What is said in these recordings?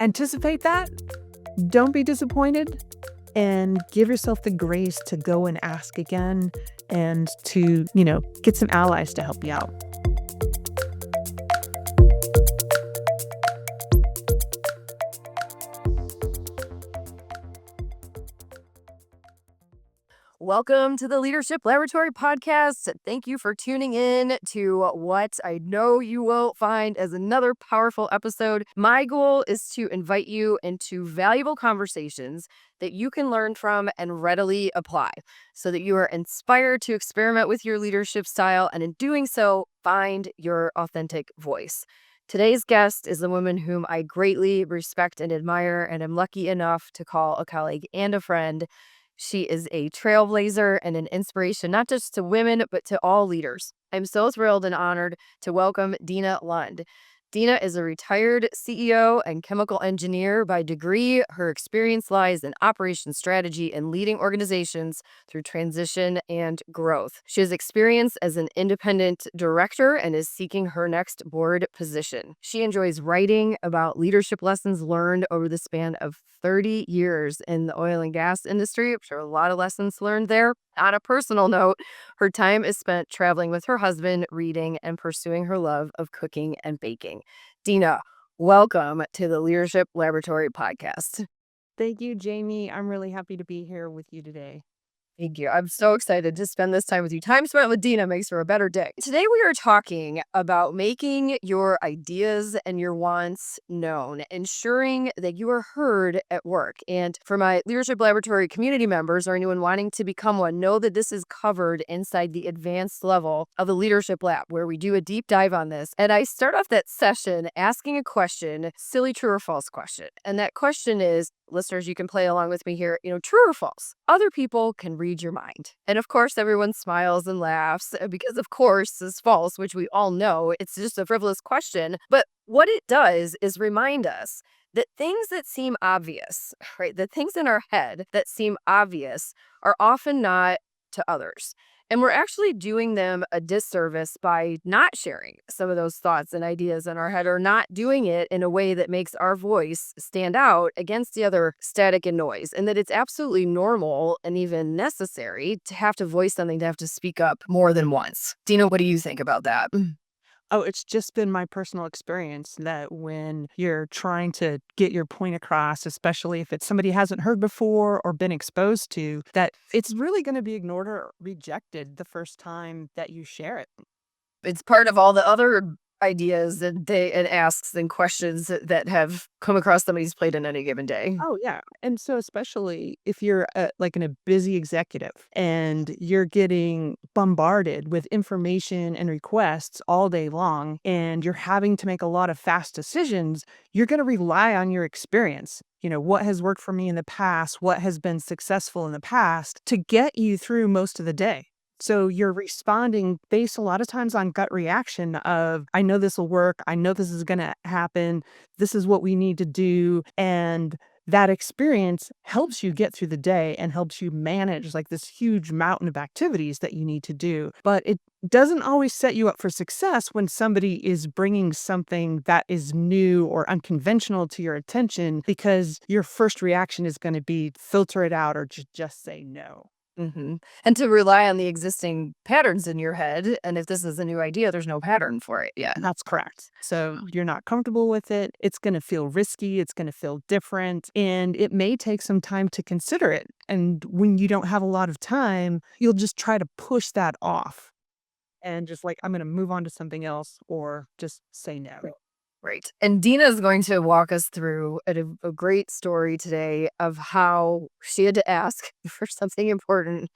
Anticipate that. Don't be disappointed. And give yourself the grace to go and ask again and to, get some allies to help you out. Welcome to the Leadership Laboratory podcast. Thank you for tuning in to what I know you will find as another powerful episode. My goal is to invite you into valuable conversations that you can learn from and readily apply so that you are inspired to experiment with your leadership style and in doing so, find your authentic voice. Today's guest is a woman whom I greatly respect and admire and am lucky enough to call a colleague and a friend. She is a trailblazer and an inspiration, not just to women, but to all leaders. I'm so thrilled and honored to welcome Dena Lond. Dena is a retired CEO and chemical engineer by degree. Her experience lies in operations strategy and leading organizations through transition and growth. She has experience as an independent director and is seeking her next board position. She enjoys writing about leadership lessons learned over the span of 30 years in the oil and gas industry. I'm sure a lot of lessons learned there. On a personal note, her time is spent traveling with her husband, reading, and pursuing her love of cooking and baking. Dena, welcome to the Leadership Laboratory podcast. Thank you, Jamie. I'm really happy to be here with you today. Thank you. I'm so excited to spend this time with you. Time spent with Dena makes for a better day. Today we are talking about making your ideas and your wants known, ensuring that you are heard at work. And for my Leadership Laboratory community members or anyone wanting to become one, know that this is covered inside the advanced level of the Leadership Lab, where we do a deep dive on this. And I start off that session asking a question, silly true or false question. And that question is, listeners, you can play along with me here, true or false? Other people can read your mind. And of course, everyone smiles and laughs because, of course, is false, which we all know. It's just a frivolous question. But what it does is remind us that things that seem obvious, right, the things in our head that seem obvious are often not to others. And we're actually doing them a disservice by not sharing some of those thoughts and ideas in our head, or not doing it in a way that makes our voice stand out against the other static and noise. And that it's absolutely normal and even necessary to have to voice something, to have to speak up more than once. Dena, what do you think about that? Oh, it's just been my personal experience that when you're trying to get your point across, especially if it's somebody hasn't heard before or been exposed to, that it's really going to be ignored or rejected the first time that you share it. It's part of all the other ideas and asks and questions that have come across somebody's plate in any given day. Oh, yeah. And so especially if you're in a busy executive and you're getting bombarded with information and requests all day long, and you're having to make a lot of fast decisions, you're going to rely on your experience. What has worked for me in the past, what has been successful in the past to get you through most of the day. So you're responding based a lot of times on gut reaction of, I know this will work. I know this is going to happen. This is what we need to do. And that experience helps you get through the day and helps you manage like this huge mountain of activities that you need to do. But it doesn't always set you up for success when somebody is bringing something that is new or unconventional to your attention, because your first reaction is going to be filter it out or just say no. Mm-hmm. And to rely on the existing patterns in your head. And if this is a new idea, there's no pattern for it yet. That's correct. So you're not comfortable with it. It's going to feel risky. It's going to feel different. And it may take some time to consider it. And when you don't have a lot of time, you'll just try to push that off and just I'm going to move on to something else or just say no. Right. And Dena is going to walk us through a great story today of how she had to ask for something important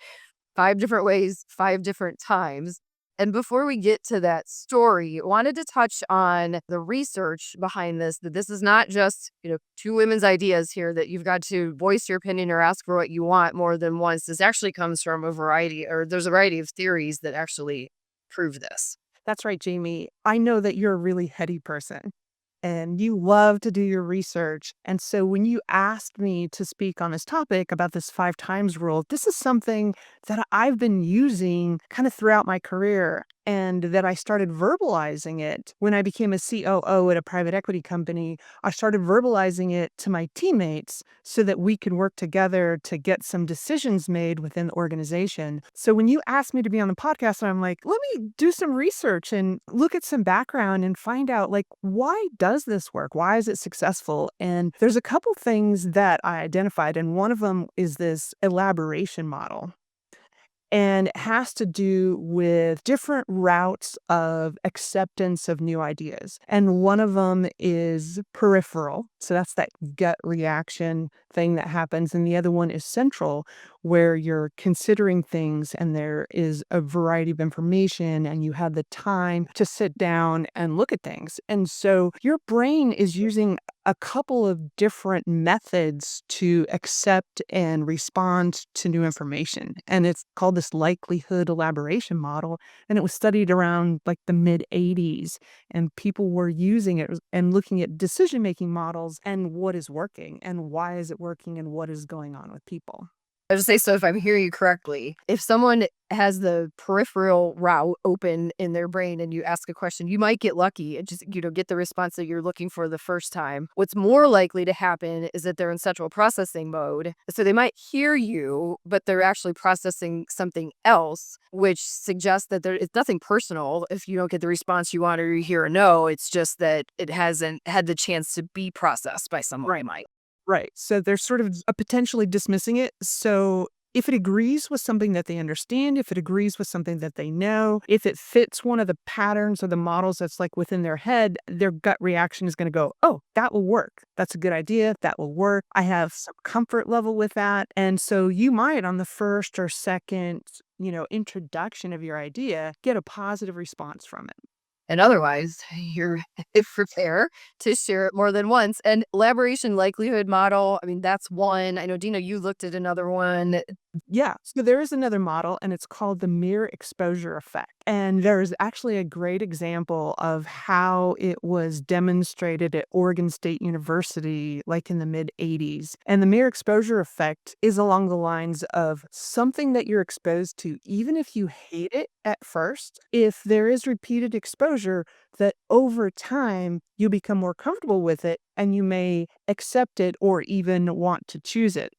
5 different ways, 5 different times. And before we get to that story, I wanted to touch on the research behind this, that this is not just, 2 women's ideas here that you've got to voice your opinion or ask for what you want more than once. This actually comes from there's a variety of theories that actually prove this. That's right, Jamie. I know that you're a really heady person and you love to do your research. And so when you asked me to speak on this topic about this 5 times rule, this is something that I've been using kind of throughout my career. and that I started verbalizing it when I became a COO at a private equity company. I started verbalizing it to my teammates so that we could work together to get some decisions made within the organization. So when you asked me to be on the podcast, I'm like, let me do some research and look at some background and find out, like, why does this work? Why is it successful? And there's a couple things that I identified, and one of them is this elaboration model. And it has to do with different routes of acceptance of new ideas. And one of them is peripheral. So that's that gut reaction thing that happens. And the other one is central, where you're considering things and there is a variety of information and you have the time to sit down and look at things. And so your brain is using a couple of different methods to accept and respond to new information. And it's called this likelihood elaboration model. And it was studied around like the mid 80s. And people were using it and looking at decision making models and what is working and why is it working and what is going on with people. I just say, so if I'm hearing you correctly, if someone has the peripheral route open in their brain and you ask a question, you might get lucky and just, get the response that you're looking for the first time. What's more likely to happen is that they're in central processing mode. So they might hear you, but they're actually processing something else, which suggests that it's nothing personal if you don't get the response you want or you hear a no. It's just that it hasn't had the chance to be processed by someone. Right. Right. So they're sort of potentially dismissing it. So if it agrees with something that they understand, if it agrees with something that they know, if it fits one of the patterns or the models that's like within their head, their gut reaction is going to go, oh, that will work. That's a good idea. That will work. I have some comfort level with that. And so you might on the first or second, introduction of your idea, get a positive response from it. And otherwise, you're prepare to share it more than once. And elaboration likelihood model, I mean, that's one. I know, Dina, you looked at another one. Yeah. So there is another model, and it's called the mere exposure effect. And there is actually a great example of how it was demonstrated at Oregon State University, like in the mid 80s. And the mere exposure effect is along the lines of something that you're exposed to, even if you hate it at first, if there is repeated exposure, that over time you become more comfortable with it and you may accept it or even want to choose it.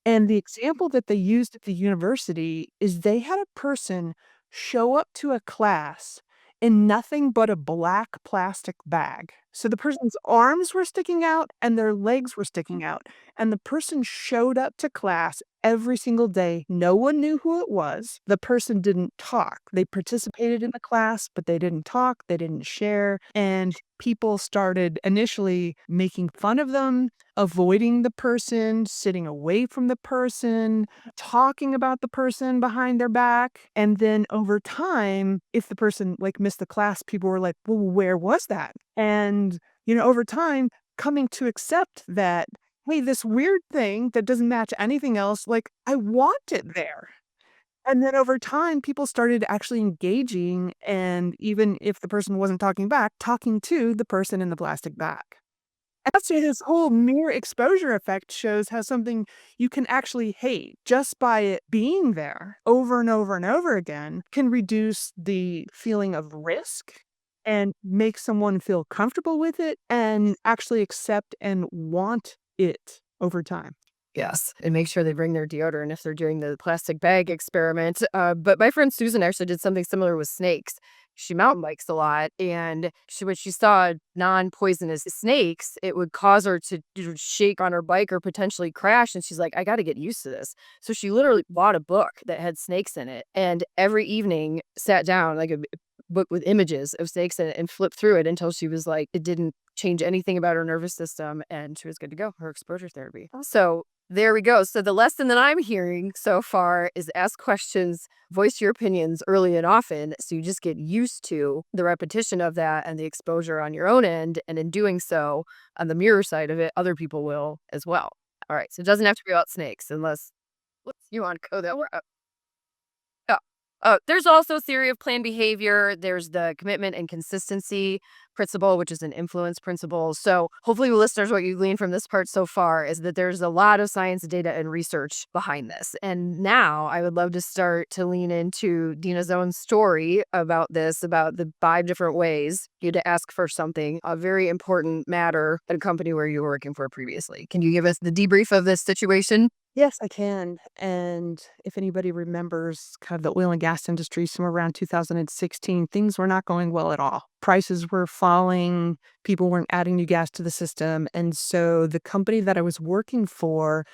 And the example that they used at the university is they had a person show up to a class in nothing but a black plastic bag. So the person's arms were sticking out and their legs were sticking out. And the person showed up to class every single day. No one knew who it was. The person didn't talk. They participated in the class, but they didn't talk. They didn't share. And people started initially making fun of them, avoiding the person, sitting away from the person, talking about the person behind their back. And then over time, if the person like missed the class, people were like, well, where was that? And, over time, coming to accept that, hey, this weird thing that doesn't match anything else, like, I want it there. And then over time, people started actually engaging, and even if the person wasn't talking back, talking to the person in the plastic bag. And that's why this whole mere exposure effect shows how something you can actually hate just by it being there over and over and over again can reduce the feeling of risk and make someone feel comfortable with it and actually accept and want it over time. Yes, and make sure they bring their deodorant if they're doing the plastic bag experiment. But my friend Susan actually did something similar with snakes. She mountain bikes a lot, and when she saw non-poisonous snakes, it would cause her to shake on her bike or potentially crash. And she's like, I got to get used to this. So she literally bought a book that had snakes in it, and every evening sat down like a book with images of snakes in it and flipped through it until she was like, it didn't change anything about her nervous system, and she was good to go. Her exposure therapy. So there we go. So the lesson that I'm hearing so far is ask questions, voice your opinions early and often. So you just get used to the repetition of that and the exposure on your own end. And in doing so, on the mirror side of it, other people will as well. All right. So it doesn't have to be about snakes unless you want to go that route. There's also theory of planned behavior. There's the commitment and consistency. principle, which is an influence principle. So hopefully, listeners, what you glean from this part so far is that there's a lot of science, data, and research behind this. And now I would love to start to lean into Dena's own story about this, about the 5 different ways you had to ask for something, a very important matter at a company where you were working for previously. Can you give us the debrief of this situation? Yes, I can. And if anybody remembers kind of the oil and gas industry, somewhere around 2016, things were not going well at all. Prices were falling, people weren't adding new gas to the system. And so the company that I was working for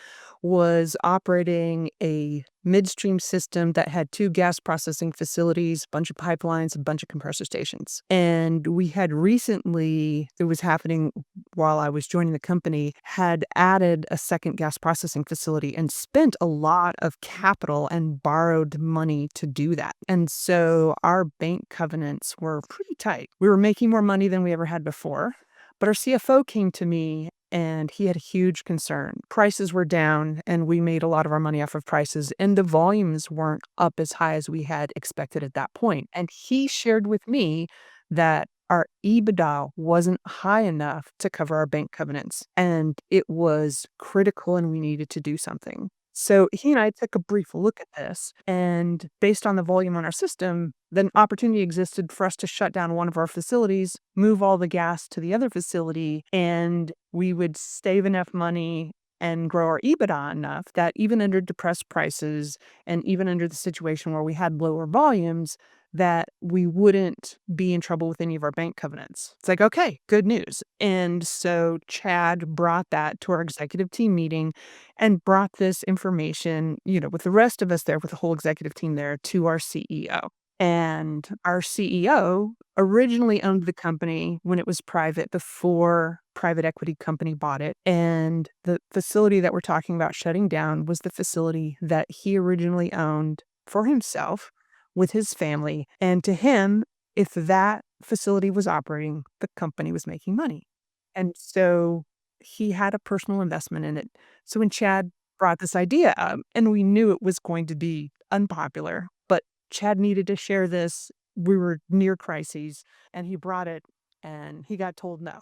was operating a midstream system that had 2 gas processing facilities, a bunch of pipelines, a bunch of compressor stations. And we had recently, it was happening while I was joining the company, had added a second gas processing facility and spent a lot of capital and borrowed money to do that. And so our bank covenants were pretty tight. We were making more money than we ever had before. But our CFO came to me and he had a huge concern. Prices were down and we made a lot of our money off of prices, and the volumes weren't up as high as we had expected at that point. And he shared with me that our EBITDA wasn't high enough to cover our bank covenants, and it was critical and we needed to do something. So he and I took a brief look at this, and based on the volume on our system, then opportunity existed for us to shut down one of our facilities, move all the gas to the other facility, and we would save enough money and grow our EBITDA enough that even under depressed prices and even under the situation where we had lower volumes, that we wouldn't be in trouble with any of our bank covenants. It's like, okay, good news. And so Chad brought that to our executive team meeting and brought this information, with the rest of us there, with the whole executive team there, to our CEO. And our CEO originally owned the company when it was private before private equity company bought it. And the facility that we're talking about shutting down was the facility that he originally owned for himself with his family. And to him, if that facility was operating, the company was making money. And so he had a personal investment in it. So when Chad brought this idea up, and we knew it was going to be unpopular, but Chad needed to share this. We were near crises, and he brought it, and he got told no.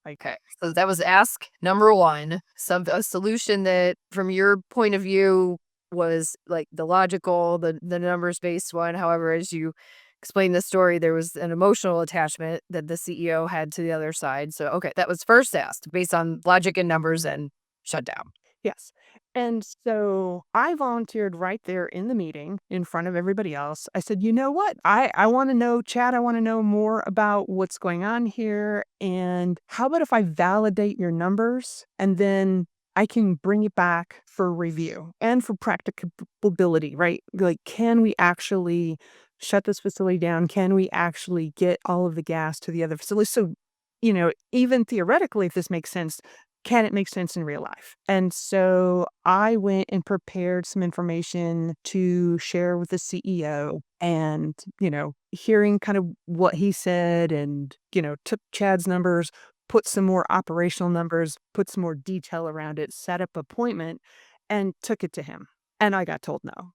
Like, Okay, so that was ask number one. A solution that, from your point of view, was like the logical, the numbers based one. However, as you explained the story, there was an emotional attachment that the CEO had to the other side. So, okay, that was first asked based on logic and numbers and shut down. yes. And so I volunteered right there in the meeting in front of everybody else. I said, you know what? I want to know, Chad, I want to know more about what's going on here. And how about if I validate your numbers and then I can bring it back for review and for practicability, right? Like, can we actually shut this facility down? Can we actually get all of the gas to the other facility? So, even theoretically, if this makes sense, can it make sense in real life? And so I went and prepared some information to share with the CEO and, hearing kind of what he said and, took Chad's numbers, put some more operational numbers, put some more detail around it, set up appointment and took it to him. And I got told no.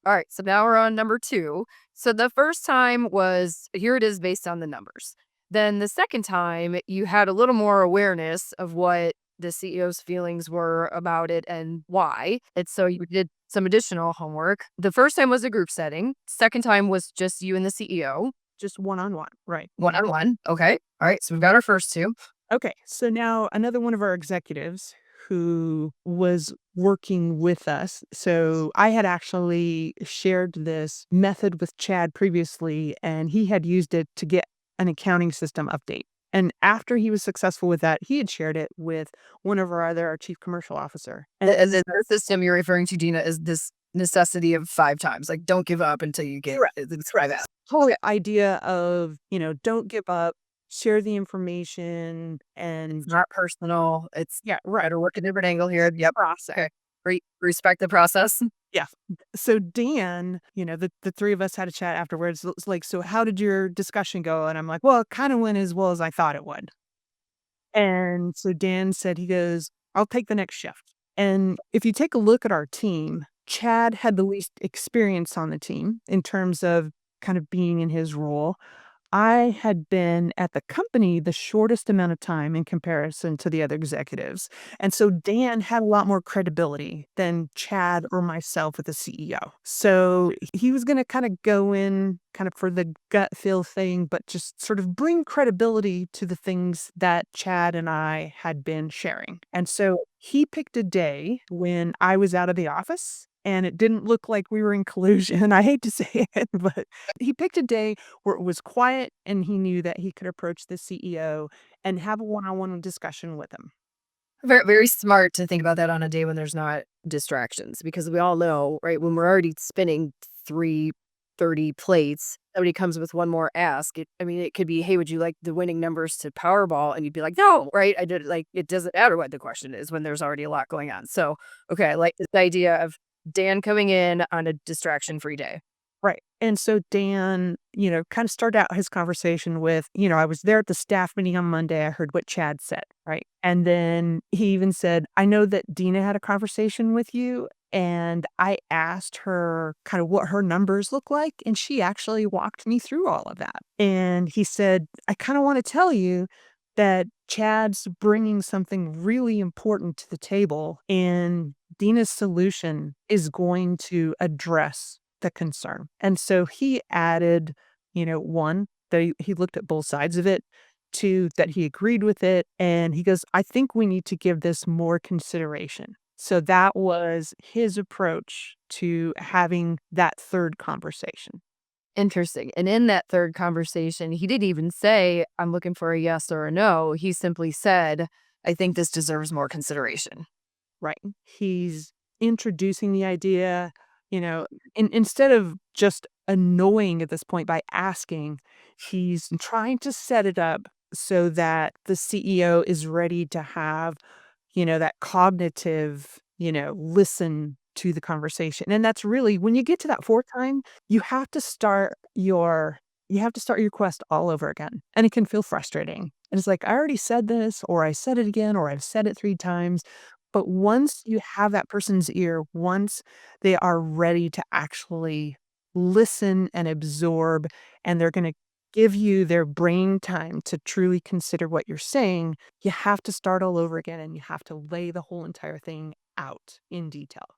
All right, so now we're on number two. So the first time was, here it is based on the numbers. Then the second time, you had a little more awareness of what the CEO's feelings were about it and why. And so you did some additional homework. The first time was a group setting. Second time was just you and the CEO. Just one-on-one, right? One on one. Okay. All right. So we've got our first two. Okay, so now another one of our executives who was working with us. So I had actually shared this method with Chad previously, and he had used it to get an accounting system update. And after he was successful with that, he had shared it with one of our chief commercial officer. And then the system you're referring to, Dina, is this necessity of 5 times. Like, don't give up until you get Correct. try that. Whole idea of, don't give up, share the information, and Not personal. It's yeah, right. better work a different angle here. Yep. Process. Okay. Respect the process. Yeah. So Dan, the three of us had a chat afterwards. It's like, so how did your discussion go? And I'm like, well, it kind of went as well as I thought it would. And so Dan said, he goes, I'll take the next shift. And if you take a look at our team, Chad had the least experience on the team in terms of kind of being in his role. I had been at the company the shortest amount of time in comparison to the other executives. And so Dan had a lot more credibility than Chad or myself with the CEO. So he was going to kind of go in kind of for the gut feel thing, but just sort of bring credibility to the things that Chad and I had been sharing. And so he picked a day when I was out of the office and it didn't look like we were in collusion. I hate to say it, but he picked a day where it was quiet and he knew that he could approach the CEO and have a one-on-one discussion with him. Very, very smart to think about that on a day when there's not distractions because we all know, right, when we're already spinning 330 plates, somebody comes with one more ask. I mean, it could be, hey, would you like the winning numbers to Powerball? And you'd be like, no, right? I did like, it doesn't matter what the question is when there's already a lot going on. So, okay, I like this idea of Dan coming in on a distraction free day. Right. And so Dan, kind of started out his conversation with, I was there at the staff meeting on Monday. I heard what Chad said. Right. And then he even said, I know that Dena had a conversation with you. And I asked her kind of what her numbers look like. And she actually walked me through all of that. And he said, I kind of want to tell you that Chad's bringing something really important to the table. And Dena's solution is going to address the concern. And so he added, one, that he looked at both sides of it, two, that he agreed with it. And he goes, I think we need to give this more consideration. So that was his approach to having that third conversation. Interesting. And in that third conversation, he didn't even say, I'm looking for a yes or a no. He simply said, I think this deserves more consideration. Right. He's introducing the idea, instead of just annoying at this point by asking, he's trying to set it up so that the CEO is ready to have, that cognitive, listen to the conversation. And that's really when you get to that fourth time, you have to start your quest all over again. And it can feel frustrating. And it's like, I already said this, or I said it again, or I've said it 3 times. But once you have that person's ear, once they are ready to actually listen and absorb, and they're going to give you their brain time to truly consider what you're saying, you have to start all over again and you have to lay the whole entire thing out in detail.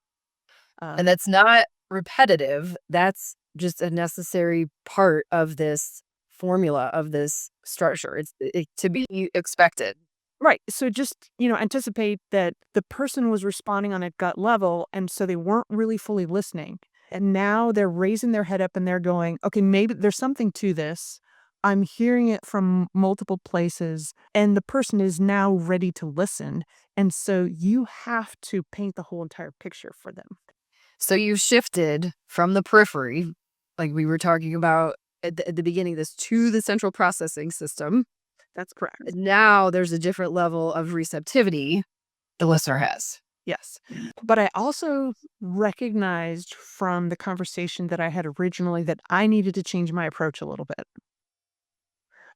And Um, that's not repetitive. That's just a necessary part of this formula, of this structure. It's to be expected. Right. So just, anticipate that the person was responding on a gut level. And so they weren't really fully listening. And now they're raising their head up and they're going, okay, maybe there's something to this. I'm hearing it from multiple places. And the person is now ready to listen. And so you have to paint the whole entire picture for them. So you shifted from the periphery, like we were talking about at the beginning of this, to the central processing system. That's correct. Now there's a different level of receptivity the listener has. Yes. But I also recognized from the conversation that I had originally that I needed to change my approach a little bit.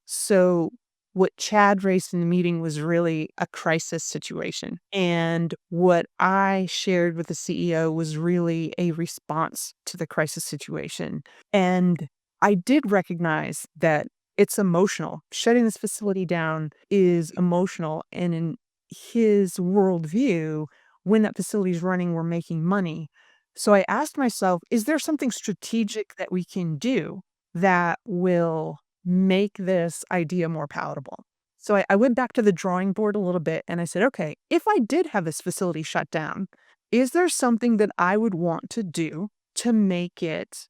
So what Chad raised in the meeting was really a crisis situation. And what I shared with the CEO was really a response to the crisis situation. And I did recognize that it's emotional. Shutting this facility down is emotional. And in his worldview, when that facility is running, we're making money. So I asked myself, is there something strategic that we can do that will make this idea more palatable? So I went back to the drawing board a little bit and I said, okay, if I did have this facility shut down, is there something that I would want to do to make it,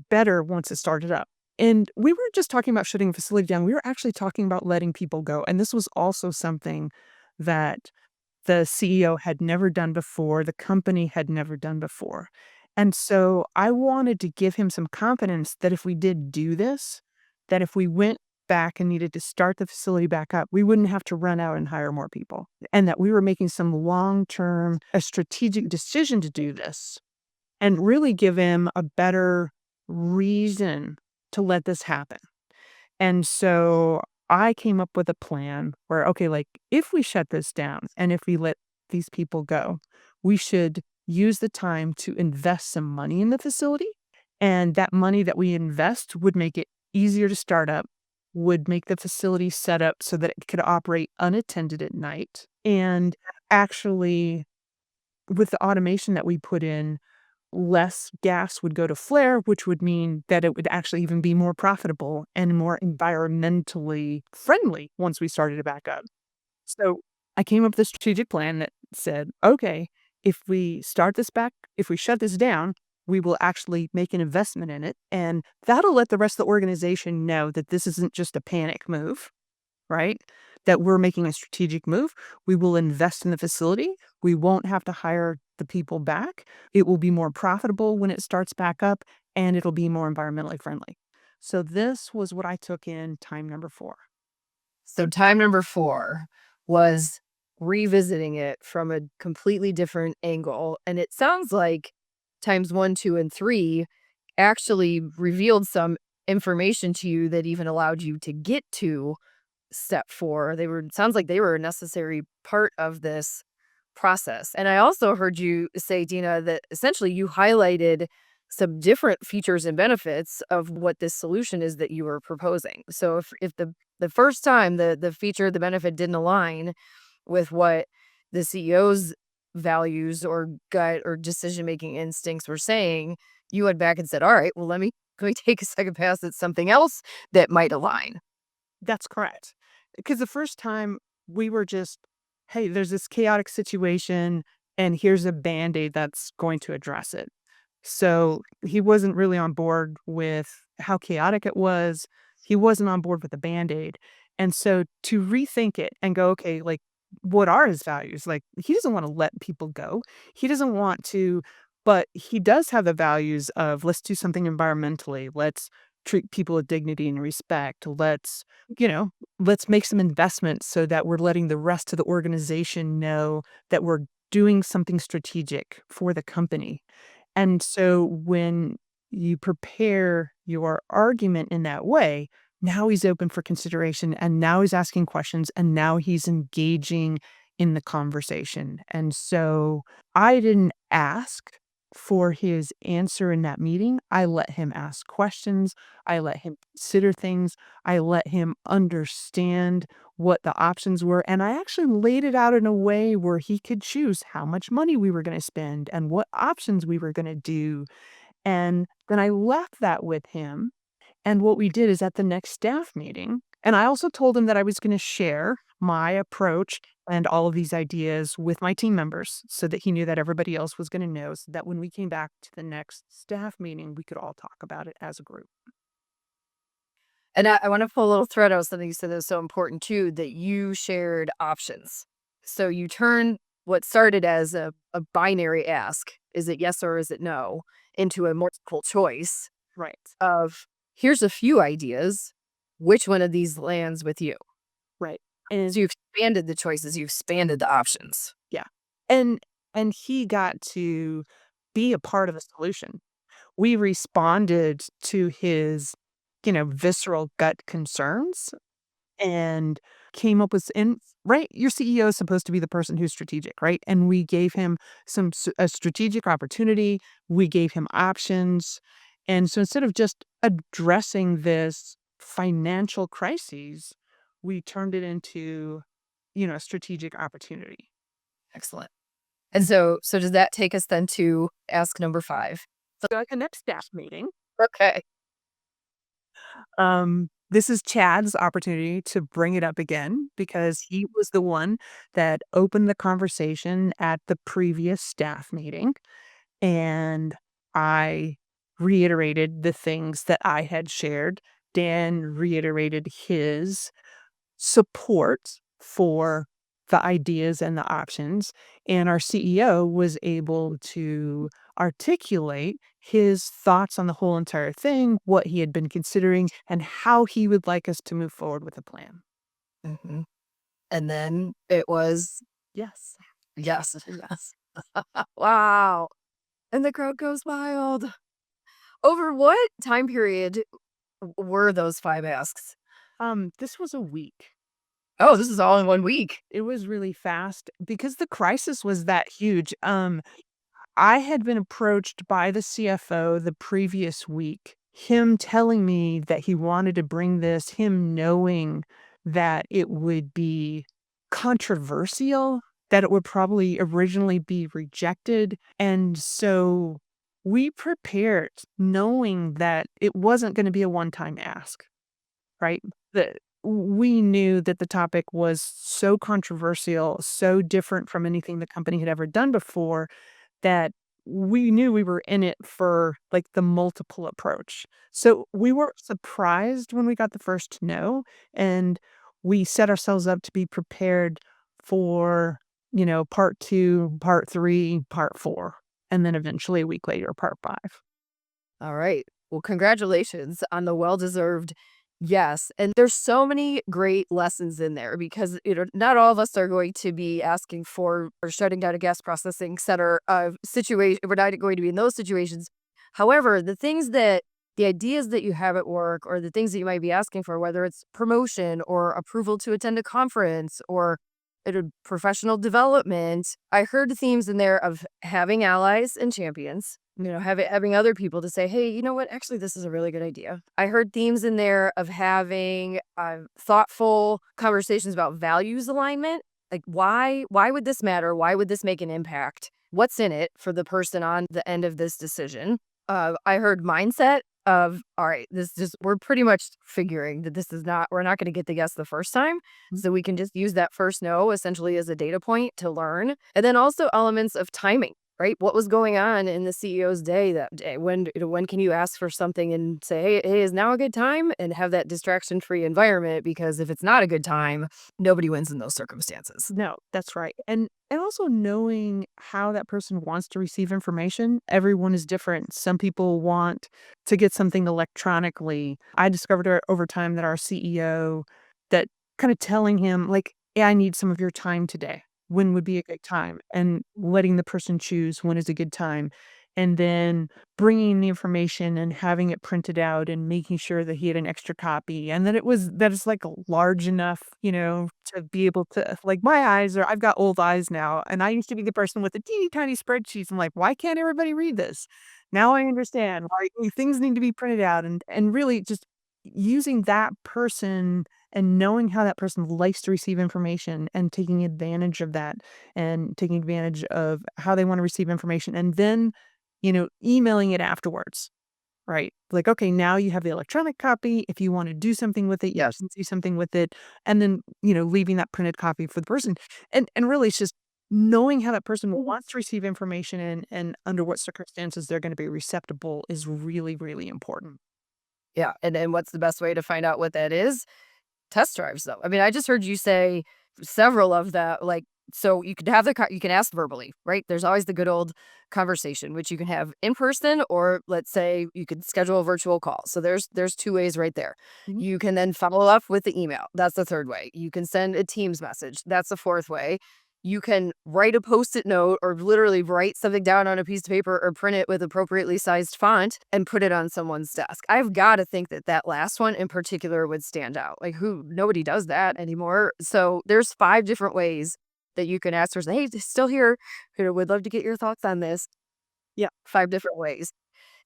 better once it started up? And we were just talking about shutting a facility down. We were actually talking about letting people go. And this was also something that the CEO had never done before, the company had never done before. And so I wanted to give him some confidence that if we did do this, that if we went back and needed to start the facility back up, we wouldn't have to run out and hire more people. And that we were making some long-term, a strategic decision to do this and really give him a better reason to let this happen. And so I came up with a plan where, okay, like if we shut this down and if we let these people go, we should use the time to invest some money in the facility. And that money that we invest would make it easier to start up, would make the facility set up so that it could operate unattended at night. And actually, with the automation that we put in, less gas would go to flare, which would mean that it would actually even be more profitable and more environmentally friendly once we started it back up. So I came up with a strategic plan that said, okay, if we shut this down, we will actually make an investment in it. And that'll let the rest of the organization know that this isn't just a panic move, right? That we're making a strategic move. We will invest in the facility. We won't have to hire the people back. It will be more profitable when it starts back up, and it'll be more environmentally friendly. So this was what I took in time number 4. So time number 4 was revisiting it from a completely different angle, and it sounds like times 1, 2, and 3 actually revealed some information to you that even allowed you to get to step 4. They were sounds like they were a necessary part of this process. And I also heard you say, Dina, that essentially you highlighted some different features and benefits of what this solution is that you were proposing. So if the first time the feature, the benefit didn't align with what the CEO's values or gut or decision making instincts were saying, you went back and said, all right, well, let me take a second pass at something else that might align. That's correct. Because the first time we were just, hey, there's this chaotic situation, and here's a band aid that's going to address it. So he wasn't really on board with how chaotic it was. He wasn't on board with the band aid. And so to rethink it and go, okay, like, what are his values? Like, he doesn't want to let people go. He doesn't want to, but he does have the values of let's do something environmentally. Let's treat people with dignity and respect. You know, let's make some investments so that we're letting the rest of the organization know that we're doing something strategic for the company. And so when you prepare your argument in that way, now he's open for consideration and now he's asking questions and now he's engaging in the conversation. And so I didn't ask for his answer in that meeting. I let him ask questions. I let him consider things. I let him understand what the options were. And I actually laid it out in a way where he could choose how much money we were going to spend and what options we were going to do. And then I left that with him. And what we did is at the next staff meeting, and I also told him that I was going to share my approach and all of these ideas with my team members so that he knew that everybody else was going to know so that when we came back to the next staff meeting, we could all talk about it as a group. And I want to pull a little thread out of something you said that was so important too, that you shared options. So you turn what started as a binary ask, is it yes or is it no, into a multiple choice Right. of here's a few ideas. Which one of these lands with you? Right. And So you've expanded the choices, you've expanded the options. yeah. And he got to be a part of the solution. We responded to his, visceral gut concerns and came up with right, your CEO is supposed to be the person who's strategic, right? And we gave him a strategic opportunity. We gave him options. And so instead of just addressing this financial crises, we turned it into, a strategic opportunity. Excellent. And so does that take us then to ask number 5? So at the next staff meeting, Okay. this is Chad's opportunity to bring it up again because he was the one that opened the conversation at the previous staff meeting. And I reiterated the things that I had shared. Dan reiterated his support for the ideas and the options. And our CEO was able to articulate his thoughts on the whole entire thing, what he had been considering, and how he would like us to move forward with the plan. Mhm. And then it was Yes. yes. Yes. Wow. And the crowd goes wild. Over what time period were those 5 asks? This was a week. Oh, this is all in 1 week. It was really fast because the crisis was that huge. I had been approached by the CFO the previous week him telling me that he wanted to bring this, him knowing that it would be controversial, that it would probably originally be rejected. And so we prepared knowing that it wasn't going to be a one-time ask, right? That we knew that the topic was so controversial, so different from anything the company had ever done before, that we knew we were in it for, like, the multiple approach. So, we were surprised when we got the first no, and we set ourselves up to be prepared for, part 2, part 3, part 4, and then eventually a week later, part 5. All right. Well, congratulations on the well-deserved yes. And there's so many great lessons in there because not all of us are going to be asking for or shutting down a gas processing center situation. We're not going to be in those situations. However, the ideas that you have at work or the things that you might be asking for, whether it's promotion or approval to attend a conference or professional development, I heard themes in there of having allies and champions, having other people to say, hey, you know what? Actually, this is a really good idea. I heard themes in there of having thoughtful conversations about values alignment. Like, why would this matter? Why would this make an impact? What's in it for the person on the end of this decision? I heard mindset of, all right, we're pretty much figuring that we're not going to get the yes the first time. So we can just use that first no essentially as a data point to learn. And then also elements of timing, right? What was going on in the CEO's day that day? When can you ask for something and say, hey, is now a good time? And have that distraction-free environment, because if it's not a good time, nobody wins in those circumstances. No, that's right. And also knowing how that person wants to receive information. Everyone is different. Some people want to get something electronically. I discovered over time that our CEO, that kind of telling him like, "Hey, I need some of your time today. When would be a good time?" And letting the person choose when is a good time. And then bringing the information and having it printed out and making sure that he had an extra copy and that it's like large enough, to be able to, like, I've got old eyes now, and I used to be the person with the teeny tiny spreadsheets. I'm like, why can't everybody read this? Now I understand why things need to be printed out, and really just using that person and knowing how that person likes to receive information and taking advantage of that and taking advantage of how they want to receive information, and then emailing it afterwards, right? Like, okay, now you have the electronic copy. If you want to do something with it, you Yes. can do something with it. And then, leaving that printed copy for the person. And really it's just knowing how that person wants to receive information and under what circumstances they're going to be receptible is really, really important. Yeah. And then what's the best way to find out what that is? Test drives, though. I mean, I just heard you say several of that, like, so you could have you can ask verbally, right? There's always the good old conversation, which you can have in person, or let's say you could schedule a virtual call. So there's two ways right there. Mhm. You can then follow up with the email. That's the third way. You can send a Teams message. That's the fourth way. You can write a post-it note or literally write something down on a piece of paper or print it with appropriately sized font and put it on someone's desk. I've got to think that that last one in particular would stand out. Like, nobody does that anymore. So there's 5 different ways that you can ask for, hey, still here. Would love to get your thoughts on this. Yeah, 5 different ways.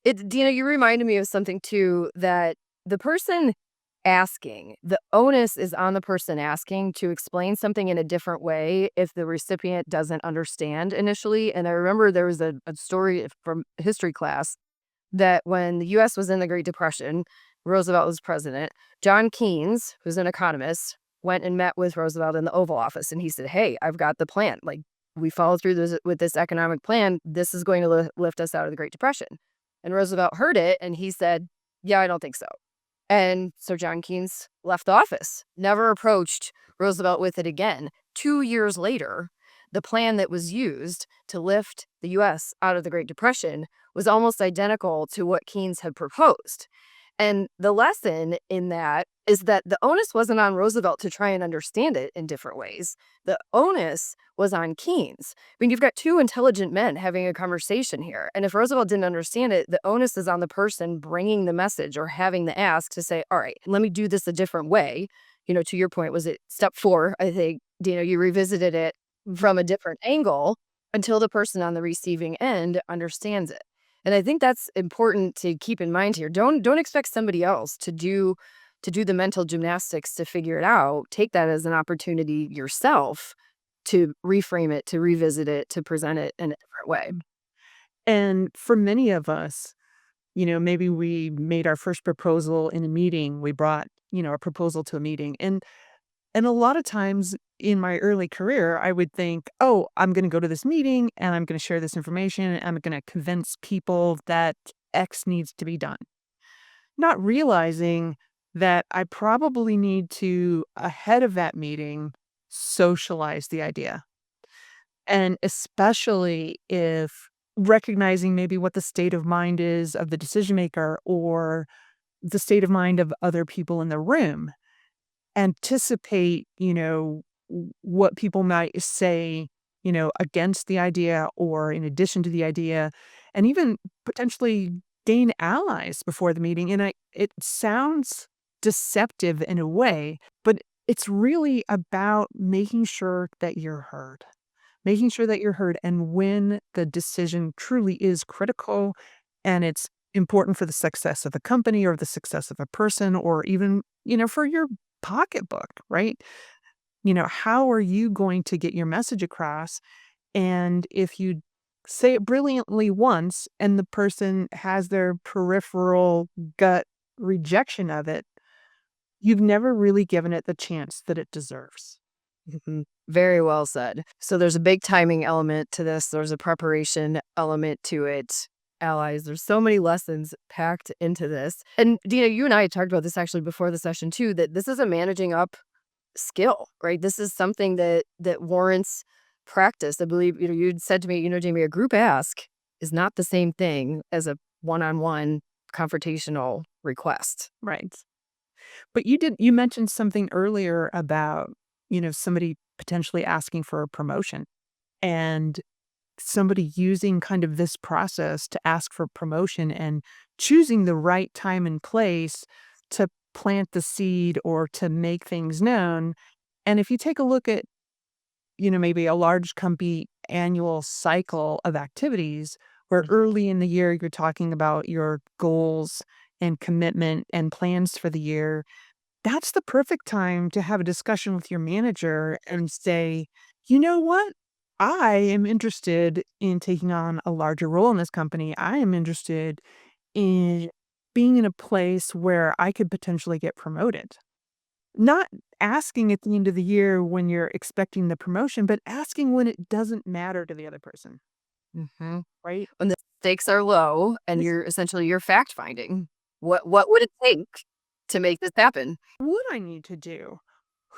Dina, you reminded me of something too, that the person asking, the onus is on the person asking to explain something in a different way if the recipient doesn't understand initially. And I remember there was a story from history class that when the US was in the Great Depression, Roosevelt was president. John Keynes, who's an economist, went and met with Roosevelt in the Oval Office. And he said, hey, I've got the plan. Like, we follow through with this economic plan. This is going to lift us out of the Great Depression. And Roosevelt heard it and he said, yeah, I don't think so. And so John Keynes left office, never approached Roosevelt with it again. 2 years later, the plan that was used to lift the US out of the Great Depression was almost identical to what Keynes had proposed. And the lesson in that is that the onus wasn't on Roosevelt to try and understand it in different ways. The onus was on Keynes. I mean, you've got 2 intelligent men having a conversation here. And if Roosevelt didn't understand it, the onus is on the person bringing the message or having the ask to say, all right, let me do this a different way. To your point, was it step 4? I think, you revisited it from a different angle until the person on the receiving end understands it. And I think that's important to keep in mind here. Don't expect somebody else to do the mental gymnastics to figure it out. Take that as an opportunity yourself to reframe it, to revisit it, to present it in a different way. And for many of us, maybe we made our first proposal in a meeting. We brought, a proposal to a meeting. And a lot of times in my early career, I would think, oh, I'm going to go to this meeting and I'm going to share this information. And I'm going to convince people that X needs to be done. Not realizing that I probably need to, ahead of that meeting, socialize the idea. And especially if recognizing maybe what the state of mind is of the decision maker or the state of mind of other people in the room. Anticipate, what people might say, against the idea or in addition to the idea, and even potentially gain allies before the meeting. And it sounds deceptive in a way, but it's really about making sure that you're heard. Making sure that you're heard, and when the decision truly is critical and it's important for the success of the company or the success of a person or even, for your pocketbook, right? How are you going to get your message across? And if you say it brilliantly once and the person has their peripheral gut rejection of it, you've never really given it the chance that it deserves. Mhm. Very well said. So there's a big timing element to this. There's a preparation element to it. Allies. There's so many lessons packed into this. And Dina, you and I had talked about this actually before the session too, that this is a managing up skill, right? This is something that warrants practice. I believe, you'd said to me, Jamie, a group ask is not the same thing as a one-on-one confrontational request. Right. But you mentioned something earlier about, somebody potentially asking for a promotion and somebody using kind of this process to ask for promotion and choosing the right time and place to plant the seed or to make things known. And if you take a look at, maybe a large company annual cycle of activities where early in the year you're talking about your goals and commitment and plans for the year, that's the perfect time to have a discussion with your manager and say, you know what? I am interested in taking on a larger role in this company. I am interested in being in a place where I could potentially get promoted. Not asking at the end of the year when you're expecting the promotion, but asking when it doesn't matter to the other person, Hmm. right? When the stakes are low and you're fact finding. What would it take to make this happen? What I need to do,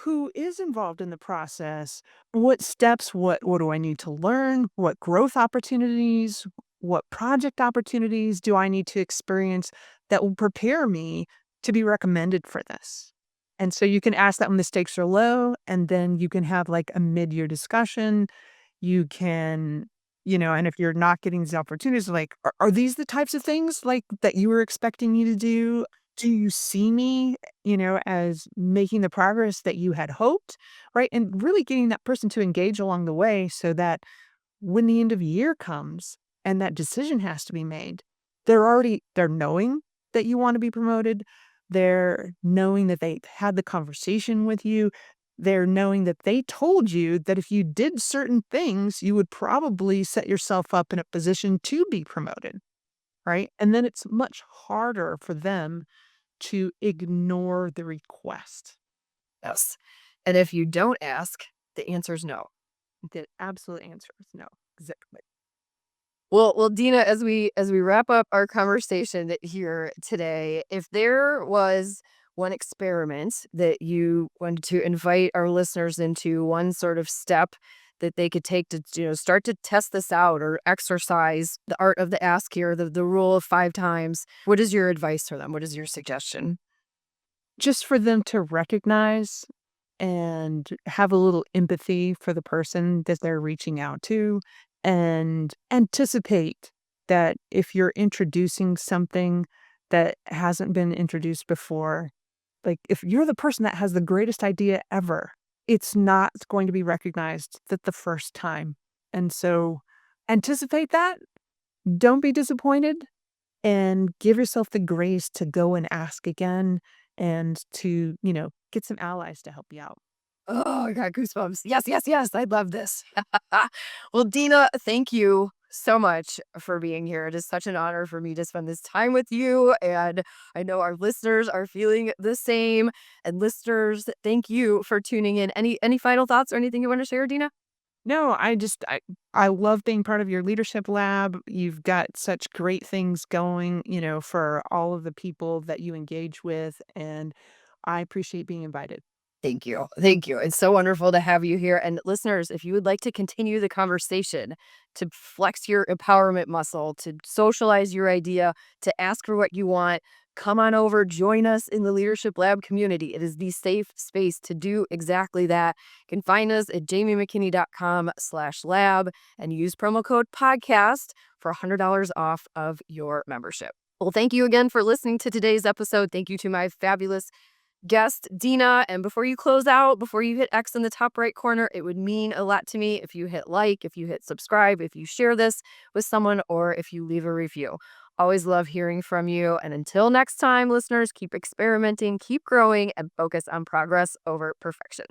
who is involved in the process, what steps, what do I need to learn, what growth opportunities, what project opportunities do I need to experience that will prepare me to be recommended for this. And so you can ask that when the stakes are low, and then you can have like a mid-year discussion. You can, and if you're not getting these opportunities, like, are these the types of things like that you were expecting me to do? Do you see me, as making the progress that you had hoped? Right. And really getting that person to engage along the way so that when the end of year comes and that decision has to be made, they're knowing that you want to be promoted. They're knowing that they had the conversation with you. They're knowing that they told you that if you did certain things, you would probably set yourself up in a position to be promoted. Right. And then it's much harder for them to ignore the request. Yes. And if you don't ask, the answer is no. The absolute answer is no. Exactly. Well, Dina, as we wrap up our conversation here today, if there was one experiment that you wanted to invite our listeners into, one sort of step that they could take to start to test this out or exercise the art of the ask here, the rule of 5 times, what is your advice for them? What is your suggestion? Just for them to recognize and have a little empathy for the person that they're reaching out to and anticipate that if you're introducing something that hasn't been introduced before, like if you're the person that has the greatest idea ever, it's not going to be recognized the first time. And so anticipate that don't be disappointed and give yourself the grace to go and ask again and to, get some allies to help you out. Oh, I got goosebumps. Yes, yes, yes. I love this. Well, Dina, thank you so much for being here. It is such an honor for me to spend this time with you. And I know our listeners are feeling the same. And listeners, thank you for tuning in. Any final thoughts or anything you want to share, Dina? No, I love being part of your leadership lab. You've got such great things going, for all of the people that you engage with, and I appreciate being invited. Thank you. Thank you. It's so wonderful to have you here. And listeners, if you would like to continue the conversation, to flex your empowerment muscle, to socialize your idea, to ask for what you want, come on over, join us in the Leadership Lab community. It is the safe space to do exactly that. You can find us at jamiemckinney.com/lab and use promo code podcast for $100 off of your membership. Well, thank you again for listening to today's episode. Thank you to my fabulous guest, Dina. And before you close out, before you hit X in the top right corner, it would mean a lot to me if you hit like, if you hit subscribe, if you share this with someone, or if you leave a review. Always love hearing from you. And until next time, listeners, keep experimenting, keep growing, and focus on progress over perfection.